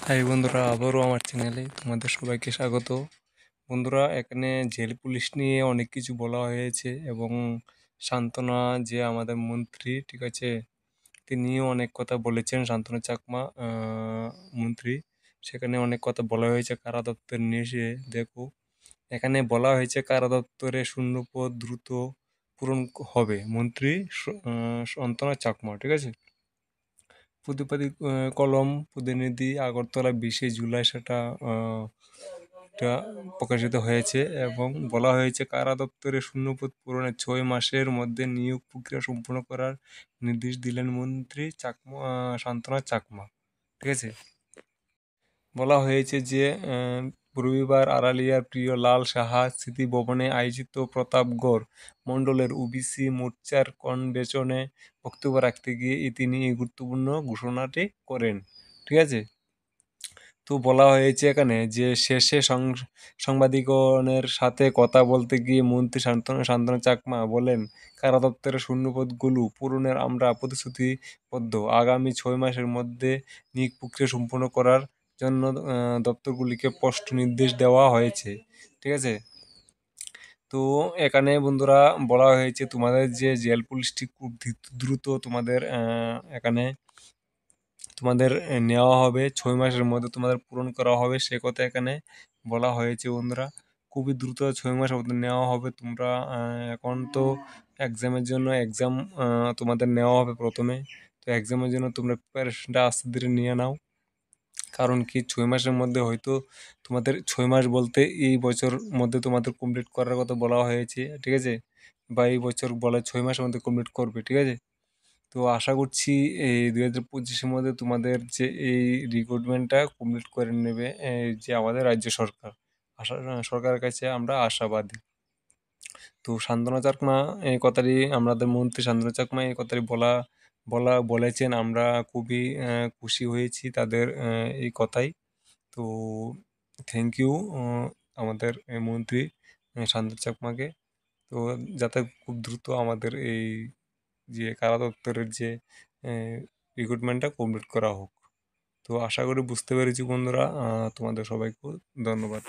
High বন্ধুরা, আবারও আমার চ্যানেলে তোমাদের সবাইকে স্বাগত। বন্ধুরা, এখানে জেল পুলিশ নিয়ে অনেক কিছু বলা হয়েছে এবং সান্ত্বনা যে আমাদের মন্ত্রী, ঠিক আছে, তিনিও অনেক কথা বলেছেন। শান্তনু চাকমা মন্ত্রী, সেখানে অনেক কথা বলা হয়েছে কারা দপ্তর নিয়ে। দেখো, এখানে বলা হয়েছে কারা দপ্তরে শূন্যপদ দ্রুত পূরণ হবে। মন্ত্রী শান্তনু চাকমা, ঠিক আছে। কলম প্রতিনিধি আগরতলা 20শে জুলাই সেটা এটা প্রকাশিত হয়েছে এবং বলা হয়েছে কারা দপ্তরে শূন্যপদ পূরণের 6 মাসের মধ্যে নিয়োগ প্রক্রিয়া সম্পূর্ণ করার নির্দেশ দিলেন মন্ত্রী শান্তনা চাকমা, ঠিক আছে। বলা হয়েছে যে রবিবার আড়ালিয়ার প্রিয় লাল সাহা স্মৃতি ভবনে আয়োজিত প্রতাপগড় মণ্ডলের ওবিসি মোর্চার কনভেনশনে বক্তব্য রাখতে গিয়ে তিনি এই গুরুত্বপূর্ণ ঘোষণাটি করেন, ঠিক আছে। তো বলা হয়েছে এখানে যে শেষে সাংবাদিকদের সাথে কথা বলতে গিয়ে মন্ত্রী শান্তনু চাকমা বলেন, কারা দপ্তরের শূন্যপদগুলো পূরণের আমরা প্রতিশ্রুতিবদ্ধ। আগামী 6 মাসের মধ্যে নিয়োগ প্রক্রিয়া সম্পূর্ণ করার জন্য দপ্তরগুলিকে স্পষ্ট নির্দেশ দেওয়া হয়েছে, ঠিক আছে। তো এখানে বন্ধুরা বলা হয়েছে তোমাদের যে জেল পুলিশটি খুব দ্রুত তোমাদের এখানে তোমাদের নেওয়া হবে, 6 মাসের মধ্যে তোমাদের পূরণ করা হবে, সে কথা এখানে বলা হয়েছে বন্ধুরা। খুবই দ্রুত 6 মাসের মধ্যে নেওয়া হবে। তোমরা এখন তো এক্সামের জন্য তোমাদের নেওয়া হবে প্রথমে। তো এক্সামের জন্য তোমরা প্রিপারেশনটা আস্তে ধীরে নিয়ে নাও। কারণ কি, 6 মাসের মধ্যে হয়তো তোমাদের 6 মাস বলতে এই বছর মধ্যে তোমাদের কমপ্লিট করার কথা বলা হয়েছে, ঠিক আছে। বা এই বছর বলে 6 মাসের মধ্যে কমপ্লিট করবে, ঠিক আছে। তো আশা করছি এই 2025-এর মধ্যে তোমাদের যে এই রিক্রুটমেন্টটা কমপ্লিট করে নেবে যে আমাদের রাজ্য সরকার। সরকারের কাছে আমরা আশাবাদী। তো শান্তনু চাকমা এই কথাটি, আমাদের মন্ত্রী শান্তনু চাকমা এই কথাটি বলেছেন। আমরা খুবই খুশি হয়েছি তাদের এই কথাই। তো থ্যাংক ইউ আমাদের এই মন্ত্রী শান্তনু চাকমাকে। তো যাতে খুব দ্রুত আমাদের এই যে কারা দপ্তরের যে রিক্রুটমেন্টটা কমপ্লিট করা হোক। তো আশা করি বুঝতে পেরেছি বন্ধুরা। তোমাদের সবাইকে ধন্যবাদ।